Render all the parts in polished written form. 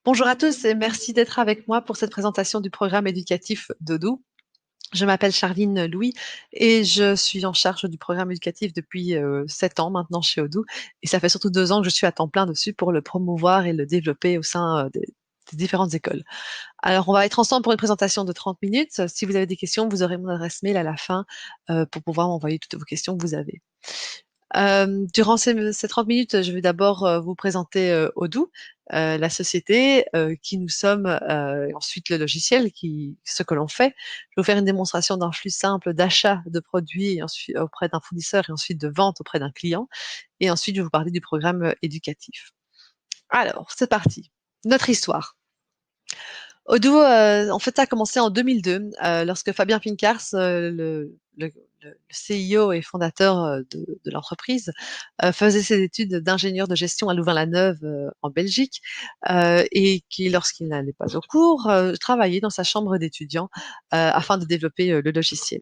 Bonjour à tous et merci d'être avec moi pour cette présentation du programme éducatif Dodo. Je m'appelle Charline Louis et je suis en charge du programme éducatif depuis 7 ans maintenant chez Odoo. Et ça fait surtout 2 ans que je suis à temps plein dessus pour le promouvoir et le développer au sein des différentes écoles. Alors, on va être ensemble pour une présentation de 30 minutes. Si vous avez des questions, vous aurez mon adresse mail à la fin pour pouvoir m'envoyer toutes vos questions que vous avez. Durant ces 30 minutes, je vais d'abord vous présenter Odoo, la société, qui nous sommes, et ensuite le logiciel, ce que l'on fait. Je vais vous faire une démonstration d'un flux simple d'achat de produits et ensuite, auprès d'un fournisseur et ensuite de vente auprès d'un client. Et ensuite, je vais vous parler du programme éducatif. Alors, c'est parti. Notre histoire. Odoo, en fait, ça a commencé en 2002, lorsque Fabien Pincars, le CIO et fondateur de l'entreprise, faisait ses études d'ingénieur de gestion à Louvain-la-Neuve, en Belgique, et qui, lorsqu'il n'allait pas au cours, travaillait dans sa chambre d'étudiant afin de développer le logiciel.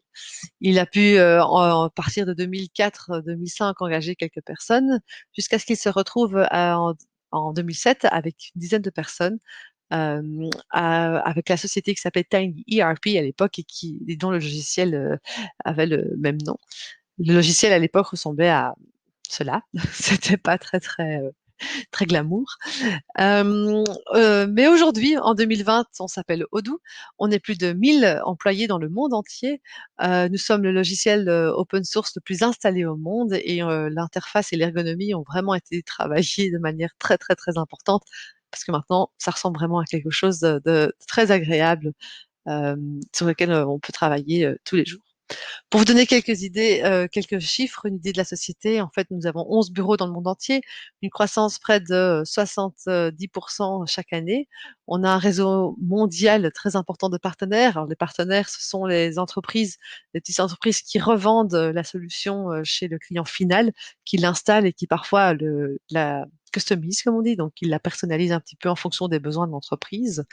Il a pu, en partir de 2004-2005, engager quelques personnes, jusqu'à ce qu'il se retrouve en 2007 avec une dizaine de personnes avec la société qui s'appelait Tiny ERP à l'époque et dont le logiciel avait le même nom. Le logiciel à l'époque ressemblait à cela. C'était pas très glamour. Mais aujourd'hui, en 2020, on s'appelle Odoo. On est plus de 1000 employés dans le monde entier. Nous sommes le logiciel open source le plus installé au monde et l'interface et l'ergonomie ont vraiment été travaillées de manière très importante parce que maintenant, ça ressemble vraiment à quelque chose de très agréable euh, sur lequel on peut travailler tous les jours. Pour vous donner quelques idées, quelques chiffres, une idée de la société, en fait, nous avons 11 bureaux dans le monde entier, une croissance près de 70% chaque année. On a un réseau mondial très important de partenaires. Alors, les partenaires, ce sont les entreprises, les petites entreprises qui revendent la solution chez le client final, qui l'installe et qui parfois la customise, comme on dit, donc qui la personnalise un petit peu en fonction des besoins de l'entreprise.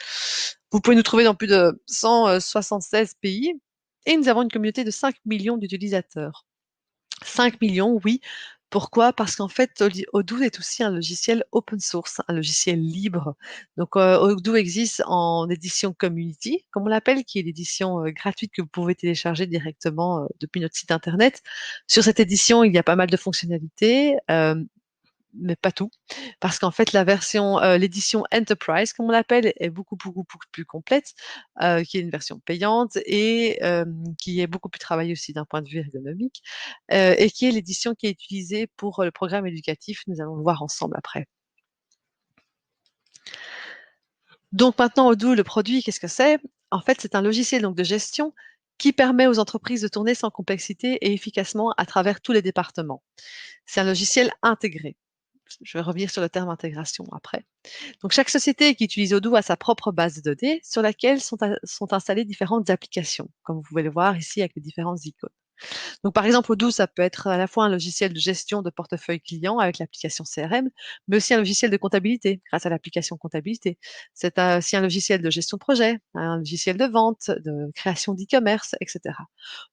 Vous pouvez nous trouver dans plus de 176 pays. Et nous avons une communauté de 5 millions d'utilisateurs. 5 millions, oui. Pourquoi? Parce qu'en fait, Odoo est aussi un logiciel open source, un logiciel libre. Donc, Odoo existe en édition community, comme on l'appelle, qui est l'édition gratuite que vous pouvez télécharger directement depuis notre site internet. Sur cette édition, il y a pas mal de fonctionnalités. Mais pas tout, parce qu'en fait l'édition Enterprise, comme on l'appelle, est beaucoup plus complète, qui est une version payante et qui est beaucoup plus travaillée aussi d'un point de vue ergonomique, et qui est l'édition qui est utilisée pour le programme éducatif. Nous allons le voir ensemble après. Donc maintenant, Odoo, le produit, qu'est-ce que c'est? En fait, c'est un logiciel donc de gestion qui permet aux entreprises de tourner sans complexité et efficacement à travers tous les départements. C'est un logiciel intégré. Je vais revenir sur le terme intégration après. Donc, chaque société qui utilise Odoo a sa propre base de données sur laquelle sont installées différentes applications, comme vous pouvez le voir ici avec les différentes icônes. Donc, par exemple, Odoo, ça peut être à la fois un logiciel de gestion de portefeuille client avec l'application CRM, mais aussi un logiciel de comptabilité grâce à l'application comptabilité. C'est aussi un logiciel de gestion de projet, un logiciel de vente, de création d'e-commerce, etc.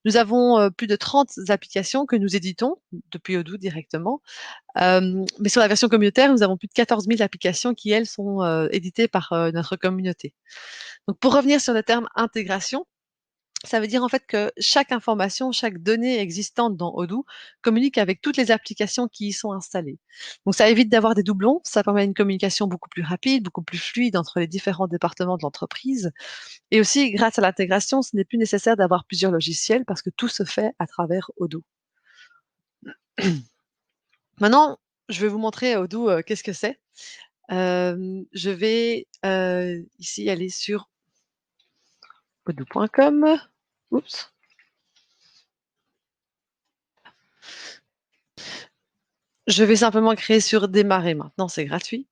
Nous avons plus de 30 applications que nous éditons depuis Odoo directement. Mais sur la version communautaire, nous avons plus de 14 000 applications qui, elles, sont éditées par notre communauté. Donc, pour revenir sur le terme intégration, ça veut dire en fait que chaque information, chaque donnée existante dans Odoo communique avec toutes les applications qui y sont installées. Donc ça évite d'avoir des doublons, ça permet une communication beaucoup plus rapide, beaucoup plus fluide entre les différents départements de l'entreprise. Et aussi, grâce à l'intégration, ce n'est plus nécessaire d'avoir plusieurs logiciels parce que tout se fait à travers Odoo. Maintenant, je vais vous montrer Odoo, qu'est-ce que c'est. Je vais ici aller sur odoo.com. Oups. Je vais simplement créer sur démarrer maintenant, c'est gratuit.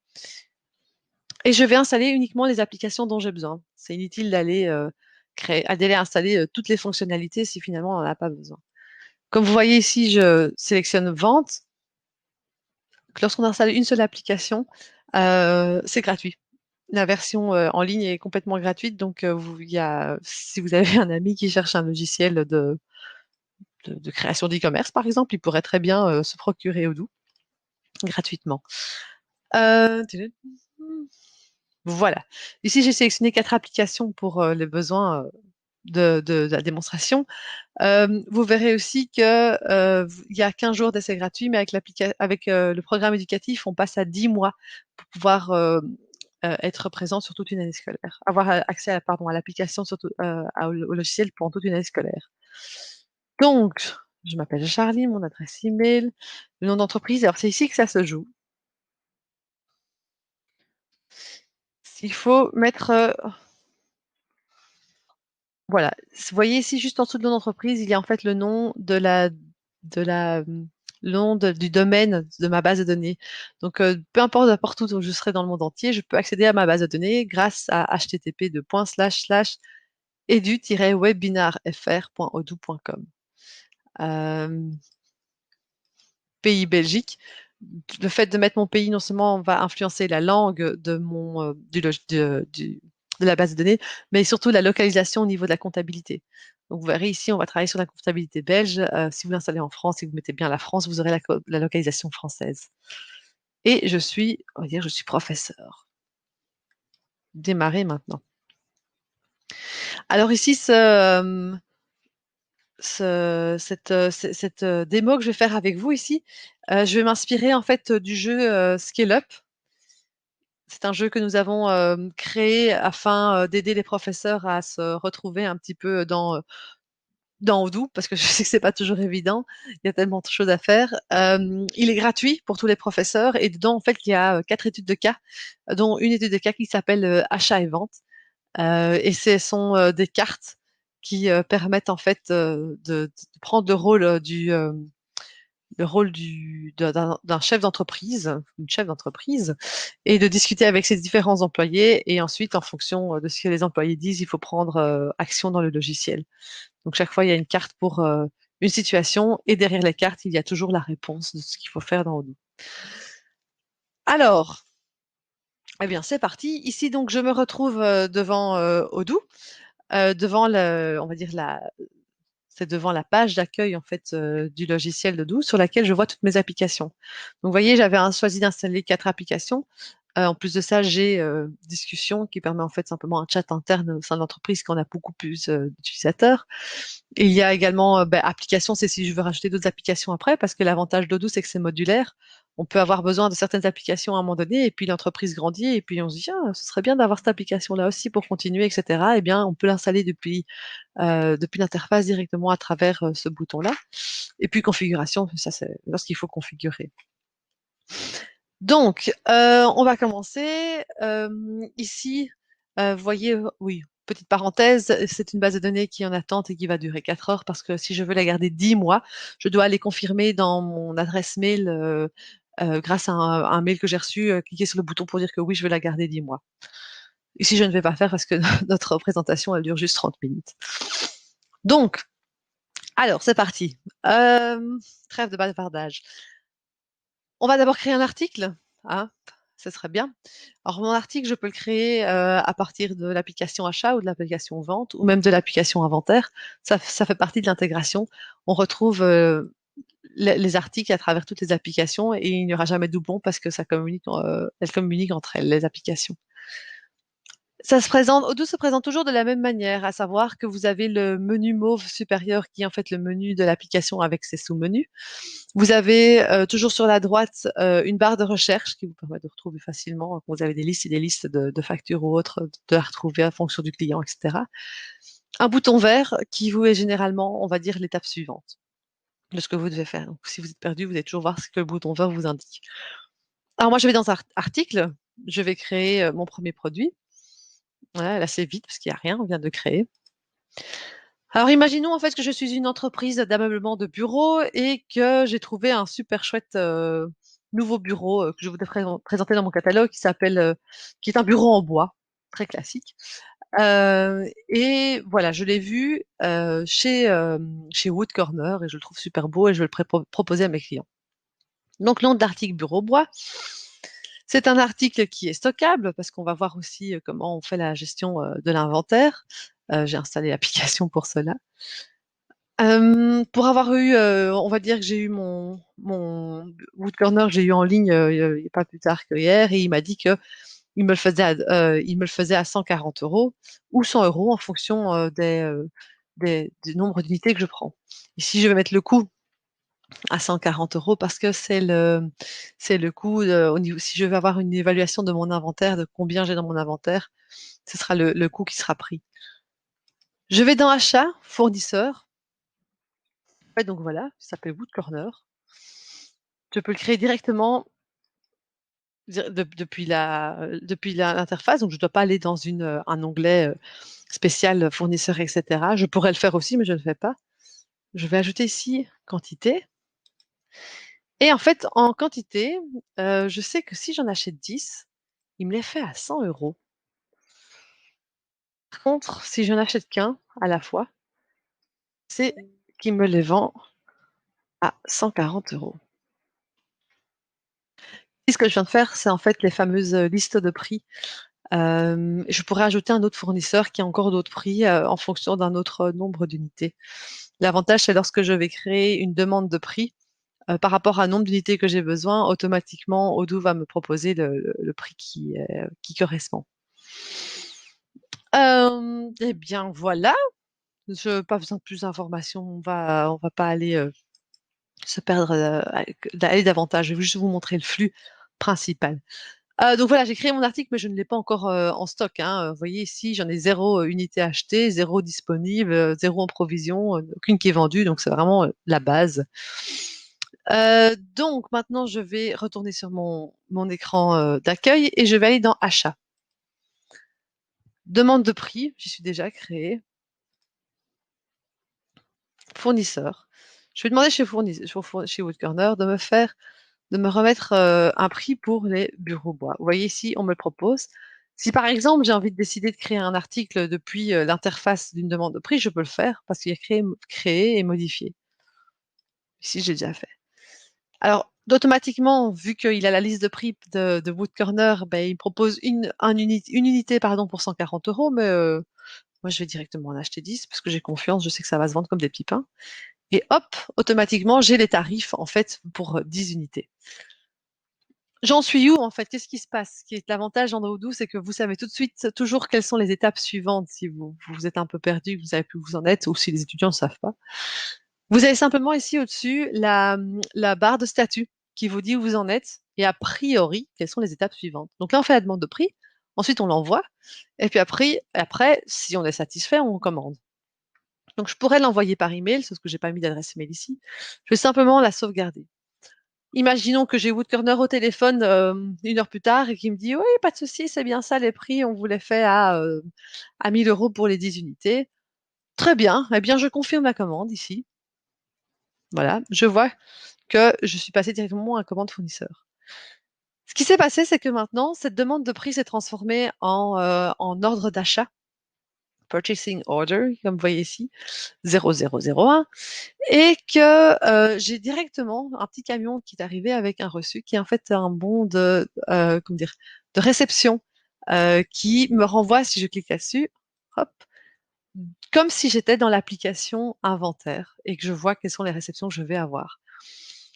Et je vais installer uniquement les applications dont j'ai besoin. C'est inutile d'aller d'aller installer toutes les fonctionnalités si finalement on n'en a pas besoin. Comme vous voyez ici, je sélectionne vente. Lorsqu'on installe une seule application, c'est gratuit. La version en ligne est complètement gratuite, donc si vous avez un ami qui cherche un logiciel de création d'e-commerce, par exemple, il pourrait très bien se procurer Odoo gratuitement. Euh, Voilà. Ici, j'ai sélectionné 4 applications pour les besoins de la démonstration. Vous verrez aussi que il y a 15 jours d'essai gratuit, mais avec le programme éducatif, on passe à 10 mois pour pouvoir être présent sur toute une année scolaire, avoir accès à l'application, au logiciel pendant toute une année scolaire. Donc, je m'appelle Charlie, mon adresse email, le nom d'entreprise. Alors, c'est ici que ça se joue. Il faut mettre, voilà. Vous voyez ici, juste en dessous de nom d'entreprise, il y a en fait le nom le nom du domaine de ma base de données. Donc, peu importe n'importe où je serai dans le monde entier, je peux accéder à ma base de données grâce à http://edu-webinarfr.odoo.com. Euh, Pays Belgique. Le fait de mettre mon pays, non seulement va influencer la langue de la base de données, mais surtout la localisation au niveau de la comptabilité. Donc, vous verrez ici, on va travailler sur la comptabilité belge. Si vous l'installez en France et que vous mettez bien la France, vous aurez la localisation française. Et on va dire, je suis professeur. Démarrer maintenant. Alors ici, cette démo que je vais faire avec vous ici, je vais m'inspirer en fait du jeu Scale Up. C'est un jeu que nous avons créé afin d'aider les professeurs à se retrouver un petit peu dans Odoo, parce que je sais que c'est pas toujours évident. Il y a tellement de choses à faire. Il est gratuit pour tous les professeurs et dedans, en fait, il y a 4 études de cas, dont une étude de cas qui s'appelle achat et vente. Et ce sont des cartes qui permettent en fait de prendre le rôle d'un chef d'entreprise, une chef d'entreprise, et de discuter avec ses différents employés. Et ensuite, en fonction de ce que les employés disent, il faut prendre action dans le logiciel. Donc, chaque fois, il y a une carte pour une situation, et derrière les cartes, il y a toujours la réponse de ce qu'il faut faire dans Odoo. Alors, eh bien, c'est parti. Ici, donc, je me retrouve devant Odoo, on va dire c'est devant la page d'accueil en fait du logiciel de Odoo sur laquelle je vois toutes mes applications. Donc, vous voyez, j'avais choisi d'installer 4 applications. En plus de ça, j'ai Discussion qui permet en fait simplement un chat interne au sein de l'entreprise quand on a beaucoup plus d'utilisateurs. Et il y a également Applications, c'est si je veux rajouter d'autres applications après, parce que l'avantage d'Odoo, c'est que c'est modulaire. On peut avoir besoin de certaines applications à un moment donné, et puis l'entreprise grandit, et puis on se dit, ah, ce serait bien d'avoir cette application-là aussi pour continuer, etc. Eh bien, on peut l'installer depuis l'interface directement à travers ce bouton-là. Et puis configuration, ça c'est lorsqu'il faut configurer. Donc, on va commencer. Ici, vous voyez, oui, petite parenthèse, c'est une base de données qui est en attente et qui va durer 4 heures parce que si je veux la garder 10 mois, je dois aller confirmer dans mon adresse mail grâce à un mail que j'ai reçu, cliquer sur le bouton pour dire que oui, je veux la garder 10 mois. Ici, je ne vais pas faire parce que notre présentation, elle dure juste 30 minutes. Donc, alors, c'est parti. Trêve de bavardage. On va d'abord créer un article, hein, ce serait bien. Alors, mon article, je peux le créer à partir de l'application achat ou de l'application vente ou même de l'application inventaire. Ça fait partie de l'intégration. On retrouve les articles à travers toutes les applications et il n'y aura jamais de doublon parce que elles communiquent entre elles, les applications. Odoo se présente toujours de la même manière, à savoir que vous avez le menu mauve supérieur qui est en fait le menu de l'application avec ses sous-menus. Vous avez toujours sur la droite une barre de recherche qui vous permet de retrouver facilement quand vous avez des listes et des listes de factures ou autres, de la retrouver en fonction du client, etc. Un bouton vert qui vous est généralement, on va dire, l'étape suivante de ce que vous devez faire. Donc, si vous êtes perdu, vous allez toujours voir ce que le bouton vert vous indique. Alors moi, je vais dans un article, je vais créer mon premier produit. Voilà, là c'est vite parce qu'il n'y a rien, on vient de créer. Alors imaginons en fait que je suis une entreprise d'ameublement de bureau et que j'ai trouvé un super chouette nouveau bureau que je voudrais présenter dans mon catalogue qui est un bureau en bois, très classique. Et voilà, je l'ai vu chez Wood Corner et je le trouve super beau et je vais proposer à mes clients. Donc nom de l'article bureau bois. C'est un article qui est stockable parce qu'on va voir aussi comment on fait la gestion de l'inventaire. J'ai installé l'application pour cela. Pour avoir eu, on va dire que j'ai eu mon Wood Corner, j'ai eu en ligne il n'y a pas plus tard que hier, et il m'a dit que il me le faisait à 140 euros ou 100 euros en fonction du nombre d'unités que je prends. Ici, je vais mettre le coût à 140 euros parce que c'est le coût au niveau, si je veux avoir une évaluation de mon inventaire, de combien j'ai dans mon inventaire, ce sera le coût qui sera pris. Je vais dans achat, fournisseur. Ouais, donc voilà, ça s'appelle Wood Corner. Je peux le créer directement depuis l'interface, donc je ne dois pas aller dans un onglet spécial fournisseur, etc. Je pourrais le faire aussi, mais je ne le fais pas. Je vais ajouter ici quantité. Et en fait, en quantité, je sais que si j'en achète 10, il me les fait à 100 euros. Par contre, si je n'achète qu'un à la fois, c'est qu'il me les vend à 140 euros. Et ce que je viens de faire, c'est en fait les fameuses listes de prix. Je pourrais ajouter un autre fournisseur qui a encore d'autres prix en fonction d'un autre nombre d'unités. L'avantage, c'est lorsque je vais créer une demande de prix par rapport à un nombre d'unités que j'ai besoin, automatiquement, Odoo va me proposer le prix qui correspond. Eh bien, voilà. Je pas besoin de plus d'informations. On va pas aller se perdre, aller davantage. Je vais juste vous montrer le flux principal. Donc voilà, j'ai créé mon article, mais je ne l'ai pas encore en stock, hein. Vous voyez ici, j'en ai 0 unité achetée, 0 disponible, 0 en provision, aucune qui est vendue, donc c'est vraiment la base. Donc maintenant, je vais retourner sur mon écran d'accueil et je vais aller dans achat. Demande de prix, j'y suis déjà créée. Fournisseur. Je vais demander chez Woodcorner de me remettre un prix pour les bureaux bois. Vous voyez ici, on me le propose. Si par exemple j'ai envie de décider de créer un article depuis l'interface d'une demande de prix, je peux le faire parce qu'il y a créer et modifier. Ici, j'ai déjà fait. Alors, automatiquement, vu qu'il a la liste de prix de Woodcorner, ben, il me propose une unité pardon, pour 140 euros, mais moi je vais directement en acheter 10 parce que j'ai confiance, je sais que ça va se vendre comme des petits pains. Et hop, automatiquement, j'ai les tarifs en fait pour 10 unités. J'en suis où en fait? Qu'est-ce qui se passe? Ce qui est l'avantage d'Android, c'est que vous savez tout de suite toujours quelles sont les étapes suivantes si vous êtes un peu perdu, que vous savez plus où vous en êtes, ou si les étudiants ne savent pas. Vous avez simplement ici au-dessus la barre de statut qui vous dit où vous en êtes et a priori quelles sont les étapes suivantes. Donc là, on fait la demande de prix, ensuite on l'envoie, et puis après, si on est satisfait, on commande. Donc je pourrais l'envoyer par email, sauf que j'ai pas mis d'adresse email ici. Je vais simplement la sauvegarder. Imaginons que j'ai Woodcorner au téléphone 1 heure plus tard et qui me dit oui, pas de souci, c'est bien ça les prix, on vous les fait à 1000 euros pour les 10 unités. Très bien, eh bien je confirme la commande ici. Voilà, je vois que je suis passée directement à commande fournisseur. Ce qui s'est passé, c'est que maintenant, cette demande de prix s'est transformée en ordre d'achat, purchasing order, comme vous voyez ici, 0001, et que j'ai directement un petit camion qui est arrivé avec un reçu, qui est en fait un bon comment dire, de réception, qui me renvoie, si je clique là-dessus, hop, comme si j'étais dans l'application inventaire et que je vois quelles sont les réceptions que je vais avoir.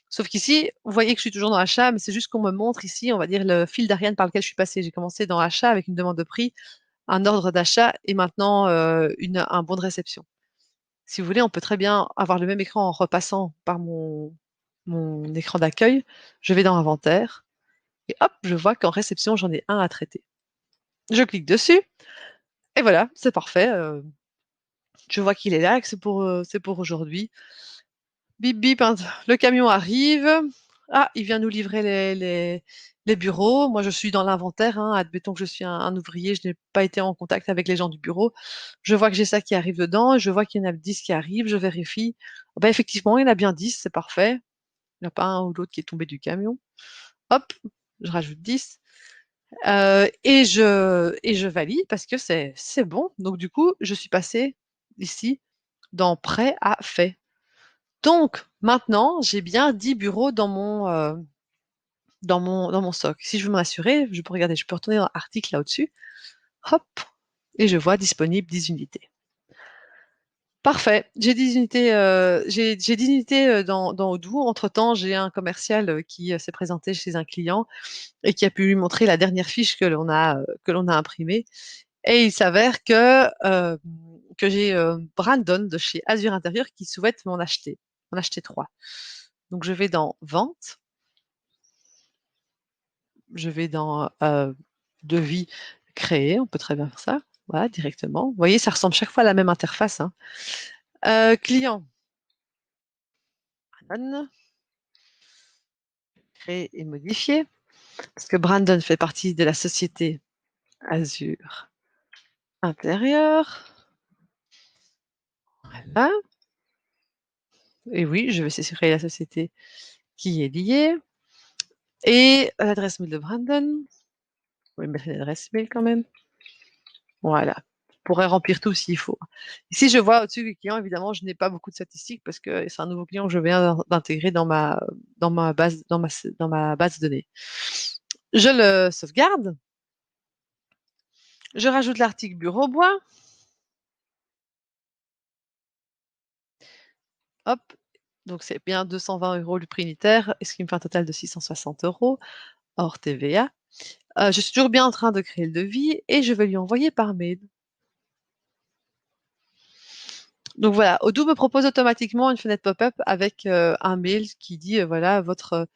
Sauf qu'ici, vous voyez que je suis toujours dans achat, mais c'est juste qu'on me montre ici, on va dire, le fil d'Ariane par lequel je suis passée. J'ai commencé dans achat avec une demande de prix, un ordre d'achat et maintenant un bon de réception. Si vous voulez, on peut très bien avoir le même écran en repassant par mon écran d'accueil. Je vais dans inventaire et hop, je vois qu'en réception, j'en ai un à traiter. Je clique dessus et voilà, c'est parfait. Je vois qu'il est là, que c'est pour aujourd'hui. Bip bip, hein, le camion arrive. Ah, il vient nous livrer les bureaux. Moi, je suis dans l'inventaire, hein. Admettons que je suis un ouvrier, je n'ai pas été en contact avec les gens du bureau. Je vois que j'ai ça qui arrive dedans. Je vois qu'il y en a 10 qui arrivent. Je vérifie. Ah ben, effectivement, il y en a bien 10, c'est parfait. Il n'y en a pas un ou l'autre qui est tombé du camion. Hop, je rajoute 10. Et je valide parce que c'est bon. Donc, du coup, je suis passée ici dans prêt à fait. Donc, maintenant, j'ai bien 10 bureaux dans mon stock. Si je veux m'assurer, je peux regarder, je peux retourner dans l'article là au-dessus, hop, et je vois disponible 10 unités. Parfait. J'ai 10 unités dans Odoo. Entre-temps, j'ai un commercial qui s'est présenté chez un client et qui a pu lui montrer la dernière fiche que l'on a imprimée. Et il s'avère que j'ai Brandon de chez Azure Intérieur qui souhaite m'en acheter trois. Donc je vais dans Vente, je vais dans Devis créer, on peut très bien faire ça, voilà, directement. Vous voyez, ça ressemble chaque fois à la même interface, hein. Client, Brandon, créer et modifier, parce que Brandon fait partie de la société Azure Intérieur. Voilà. Et oui, je vais créer la société qui est liée. Et l'adresse mail de Brandon. Je vais mettre l'adresse mail quand même. Voilà. Je pourrais remplir tout s'il faut. Ici, je vois au-dessus du client, évidemment, je n'ai pas beaucoup de statistiques parce que c'est un nouveau client que je viens d'intégrer dans ma base de données. Je le sauvegarde. Je rajoute l'article bureau bois. Hop. Donc, c'est bien 220 € le prix unitaire, ce qui me fait un total de 660 € hors TVA. Je suis toujours bien en train de créer le devis et je vais lui envoyer par mail. Donc voilà, Odoo me propose automatiquement une fenêtre pop-up avec un mail qui dit voilà, votre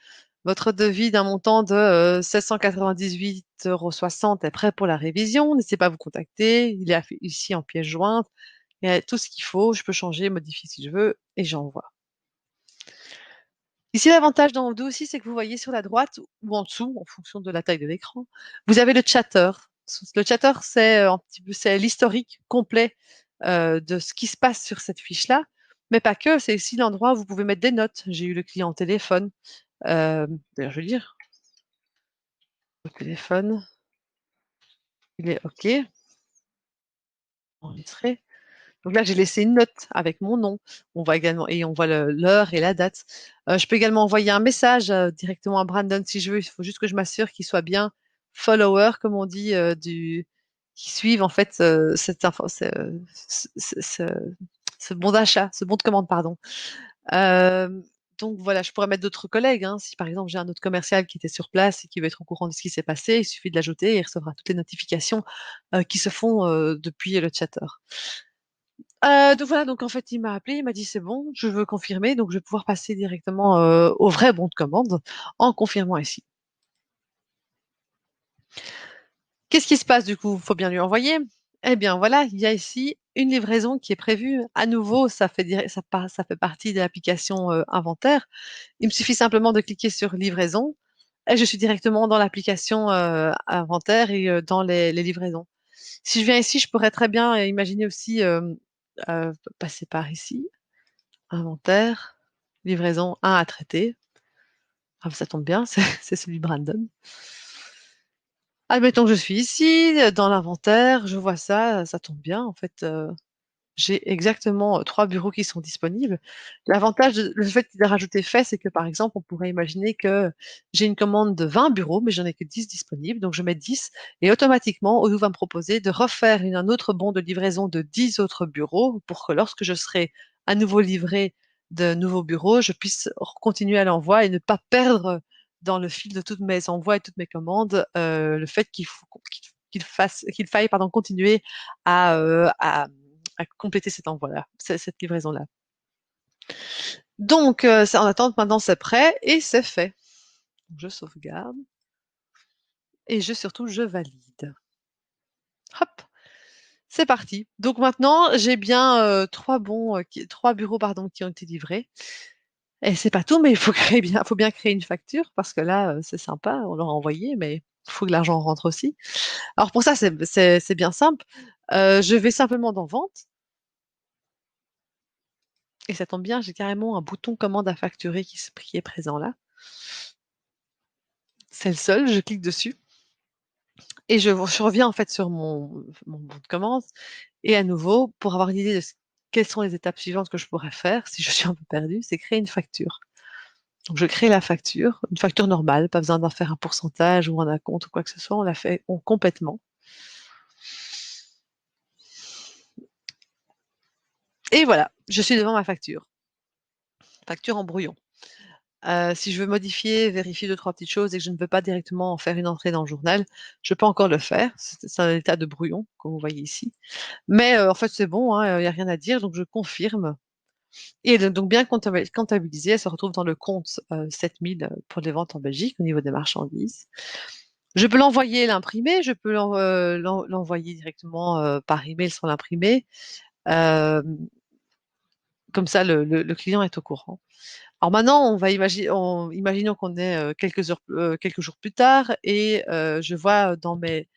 devis d'un montant de 798,60 € est prêt pour la révision. N'hésitez pas à vous contacter. Il est ici en pièce jointe. Il y a tout ce qu'il faut. Je peux changer, modifier si je veux et j'envoie. Ici, l'avantage dans Odoo aussi, c'est que vous voyez sur la droite ou en dessous, en fonction de la taille de l'écran, vous avez le chatter. Le chatter, c'est un petit peu, c'est l'historique complet de ce qui se passe sur cette fiche-là, mais pas que. C'est ici l'endroit où vous pouvez mettre des notes. J'ai eu le client au téléphone. D'ailleurs, je veux dire, au téléphone, il est OK, enregistré. Donc là, j'ai laissé une note avec mon nom. On voit également et on voit l'heure et la date. Je peux également envoyer un message directement à Brandon si je veux. Il faut juste que je m'assure qu'il soit bien follower, comme on dit, qui suive en fait ce bon d'achat, ce bon de commande, pardon. Euh, donc voilà, je pourrais mettre d'autres collègues, hein. Si par exemple j'ai un autre commercial qui était sur place et qui veut être au courant de ce qui s'est passé, il suffit de l'ajouter et il recevra toutes les notifications qui se font depuis le chatter. Donc voilà, donc en fait, il m'a appelé, il m'a dit c'est bon, je veux confirmer, donc je vais pouvoir passer directement au vrai bon de commande en confirmant ici. Qu'est-ce qui se passe du coup? Il faut bien lui envoyer. Eh bien voilà, il y a ici une livraison qui est prévue. À nouveau, ça fait partie de l'application inventaire. Il me suffit simplement de cliquer sur livraison et je suis directement dans l'application inventaire et dans les livraisons. Si je viens ici, je pourrais très bien imaginer aussi passer par ici. Inventaire, livraison 1 à traiter. Ah, ça tombe bien, c'est celui de Brandon. Admettons que je suis ici, dans l'inventaire, je vois ça, ça tombe bien. En fait, j'ai exactement trois bureaux qui sont disponibles. Le fait qu'il ait rajouté fait, c'est que par exemple, on pourrait imaginer que j'ai une commande de 20 bureaux, mais j'en ai que 10 disponibles, donc je mets 10 et automatiquement, Odoo va me proposer de refaire un autre bon de livraison de 10 autres bureaux pour que lorsque je serai à nouveau livré de nouveaux bureaux, je puisse continuer à l'envoi et ne pas perdre dans le fil de toutes mes envois et toutes mes commandes le fait qu'il faille continuer à compléter cet envoi-là, cette livraison-là. Donc, c'est en attente, maintenant c'est prêt et c'est fait. Je sauvegarde et je valide. Hop, c'est parti. Donc maintenant, j'ai bien trois bureaux pardon, qui ont été livrés. Et c'est pas tout, mais faut bien créer une facture parce que là, c'est sympa, on leur a envoyé, mais il faut que l'argent rentre aussi. Alors pour ça, c'est bien simple. Je vais simplement dans Vente et ça tombe bien, j'ai carrément un bouton commande à facturer qui est présent là. C'est le seul, je clique dessus et je reviens en fait sur mon bon de commande et à nouveau, pour avoir une idée de quelles sont les étapes suivantes que je pourrais faire si je suis un peu perdue, c'est créer une facture. Donc je crée la facture, une facture normale, pas besoin d'en faire un pourcentage ou un acompte ou quoi que ce soit, on la fait complètement. Et voilà, je suis devant ma facture. Facture en brouillon. Si je veux modifier, vérifier deux, trois petites choses et que je ne veux pas directement en faire une entrée dans le journal, je peux encore le faire. C'est un état de brouillon, comme vous voyez ici. Mais en fait, c'est bon, il n'y a rien à dire, donc je confirme. Et donc bien comptabilisé, elle se retrouve dans le compte 7000 pour les ventes en Belgique au niveau des marchandises. Je peux l'envoyer, l'imprimer, je peux l'envoyer directement par email sans l'imprimer. Euh, Comme ça, le client est au courant. Alors maintenant, on va imaginer, imaginons qu'on est quelques jours plus tard et je vois dans mes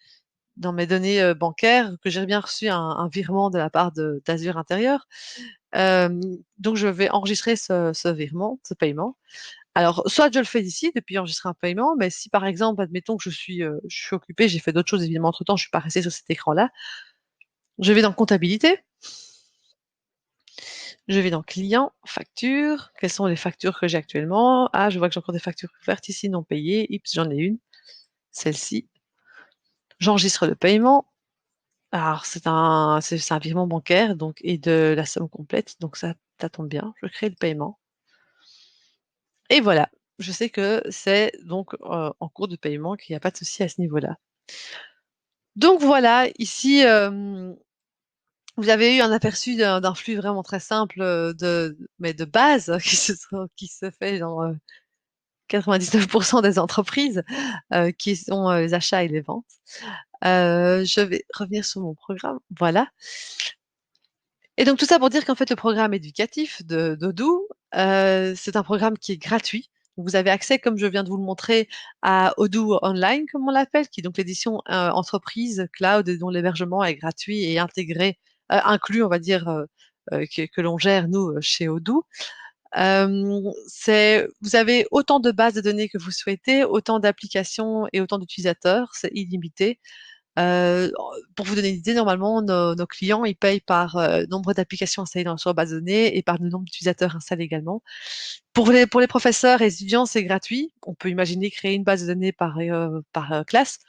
données bancaires que j'ai bien reçu un virement de la part d'Azur Intérieur. Euh, donc je vais enregistrer ce virement, ce paiement. Alors, soit je le fais d'ici, depuis enregistrer un paiement, mais si par exemple, admettons que je suis occupée, j'ai fait d'autres choses évidemment entre-temps, je suis pas restée sur cet écran-là, je vais dans comptabilité, je vais dans client, facture, quelles sont les factures que j'ai actuellement? Ah, je vois que j'ai encore des factures ouvertes ici, non payées, Ips, j'en ai une, celle-ci. J'enregistre le paiement. Alors, c'est un virement bancaire, donc, et de la somme complète, donc ça tombe bien, je crée le paiement. Et voilà, je sais que c'est donc en cours de paiement, qu'il n'y a pas de souci à ce niveau-là. Donc voilà, ici, vous avez eu un aperçu d'un flux vraiment très simple mais de base qui se fait dans 99% des entreprises qui sont les achats et les ventes. Je vais revenir sur mon programme. Voilà. Et donc tout ça pour dire qu'en fait le programme éducatif d'Odoo, c'est un programme qui est gratuit. Vous avez accès, comme je viens de vous le montrer, à Odoo Online, comme on l'appelle, qui est donc l'édition entreprise cloud et dont l'hébergement est gratuit et intégré, inclus, on va dire, que l'on gère nous chez Odoo. Vous avez autant de bases de données que vous souhaitez, autant d'applications et autant d'utilisateurs, c'est illimité. Euh, pour vous donner une idée, normalement, nos clients, ils payent par nombre d'applications installées dans leur base de données et par le nombre d'utilisateurs installés également. Pour les professeurs et étudiants, c'est gratuit. On peut imaginer créer une base de données par classe,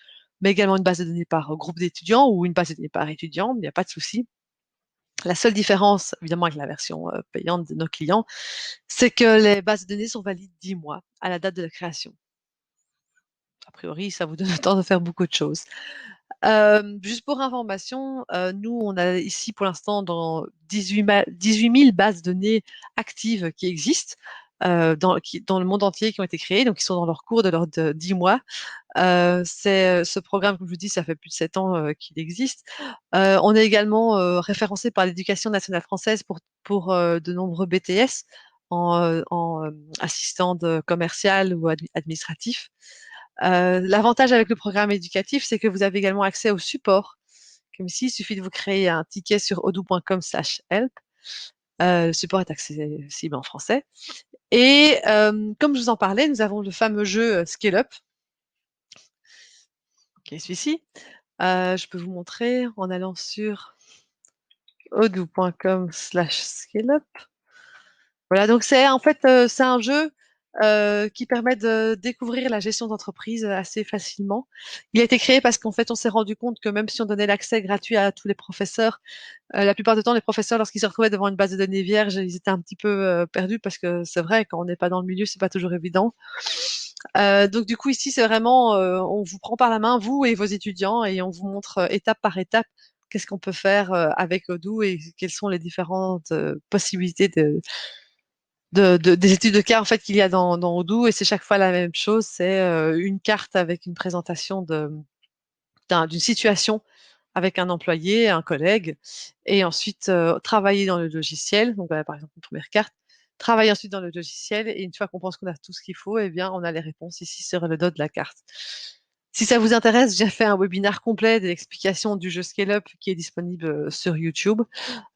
mais également une base de données par groupe d'étudiants ou une base de données par étudiant. Il n'y a pas de souci. La seule différence, évidemment, avec la version payante de nos clients, c'est que les bases de données sont valides 10 mois à la date de la création. A priori, ça vous donne le temps de faire beaucoup de choses. Juste pour information, nous, on a ici pour l'instant dans 18 000 bases de données actives qui existent dans le monde entier, qui ont été créées, donc qui sont dans leur cours de 10 mois. Ce programme, comme je vous dis, ça fait plus de 7 ans qu'il existe. On est également référencé par l'Éducation nationale française pour de nombreux BTS en assistant commercial ou administratif. L'avantage avec le programme éducatif, c'est que vous avez également accès au support. Comme ici, il suffit de vous créer un ticket sur odoo.com/help. Le support est accessible en français. Et comme je vous en parlais, nous avons le fameux jeu Scale Up, qui est celui-ci. Je peux vous montrer en allant sur odoo.com/scaleup. Voilà, donc c'est en fait c'est un jeu qui permet de découvrir la gestion d'entreprise assez facilement. Il a été créé parce qu'en fait on s'est rendu compte que même si on donnait l'accès gratuit à tous les professeurs, la plupart du temps les professeurs lorsqu'ils se retrouvaient devant une base de données vierge, ils étaient un petit peu perdus parce que c'est vrai quand on n'est pas dans le milieu c'est pas toujours évident. Donc du coup ici c'est vraiment on vous prend par la main vous et vos étudiants et on vous montre étape par étape qu'est-ce qu'on peut faire avec Odoo et quelles sont les différentes possibilités des études de cas en fait qu'il y a dans Odoo et c'est chaque fois la même chose, c'est une carte avec une présentation d'une situation avec un employé, un collègue, et ensuite travailler dans le logiciel. Donc voilà, par exemple une première carte, travailler ensuite dans le logiciel et une fois qu'on pense qu'on a tout ce qu'il faut, eh bien on a les réponses ici sur le dos de la carte. Si ça vous intéresse, j'ai fait un webinaire complet de l'explication du jeu Scale Up qui est disponible sur YouTube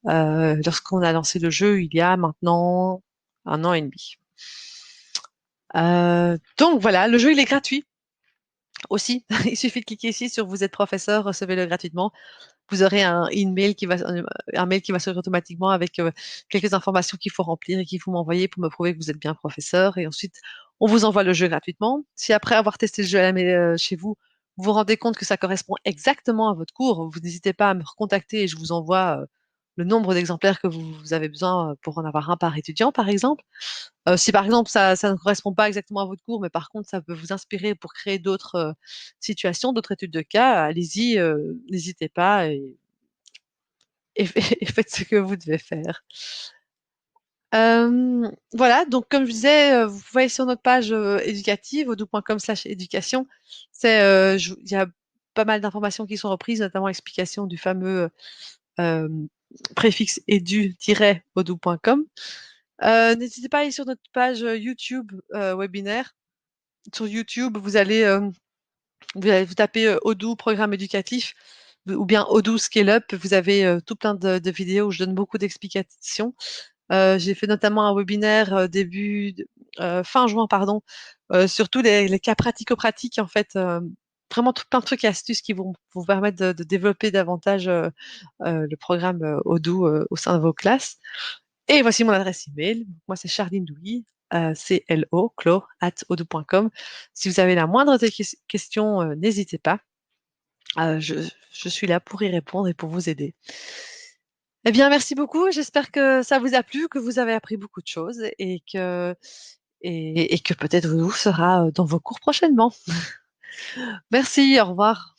lorsqu'on a lancé le jeu il y a maintenant 1 an et demi. Donc voilà, le jeu il est gratuit aussi. Il suffit de cliquer ici sur vous êtes professeur, recevez-le gratuitement. Vous aurez un mail qui va s'ouvrir automatiquement avec quelques informations qu'il faut remplir et qu'il faut m'envoyer pour me prouver que vous êtes bien professeur. Et ensuite, on vous envoie le jeu gratuitement. Si après avoir testé le jeu chez vous, vous vous rendez compte que ça correspond exactement à votre cours, vous n'hésitez pas à me recontacter et je vous envoie le nombre d'exemplaires que vous avez besoin pour en avoir un par étudiant, par exemple. Si par exemple ça ne correspond pas exactement à votre cours, mais par contre ça peut vous inspirer pour créer d'autres situations, d'autres études de cas, allez-y, n'hésitez pas et et faites ce que vous devez faire. Voilà, donc comme je disais, vous voyez sur notre page éducative, odoo.com/éducation, il y a pas mal d'informations qui sont reprises, notamment l'explication du fameux euh, préfixe edu-odoo.com. N'hésitez pas à aller sur notre page YouTube webinaire. Sur YouTube, vous tapez Odoo programme éducatif ou bien Odoo Scale Up. Vous avez tout plein de vidéos où je donne beaucoup d'explications. J'ai fait notamment un webinaire fin juin, pardon, sur tous les cas pratico-pratiques, en fait, vraiment plein de trucs et astuces qui vont vous permettre de développer davantage le programme Odoo au sein de vos classes. Et voici mon adresse email. Moi, c'est Charline Douy, clo@odoo.com. Si vous avez la moindre des questions, n'hésitez pas. Je suis là pour y répondre et pour vous aider. Eh bien, merci beaucoup. J'espère que ça vous a plu, que vous avez appris beaucoup de choses et que peut-être vous sera dans vos cours prochainement. Merci, au revoir.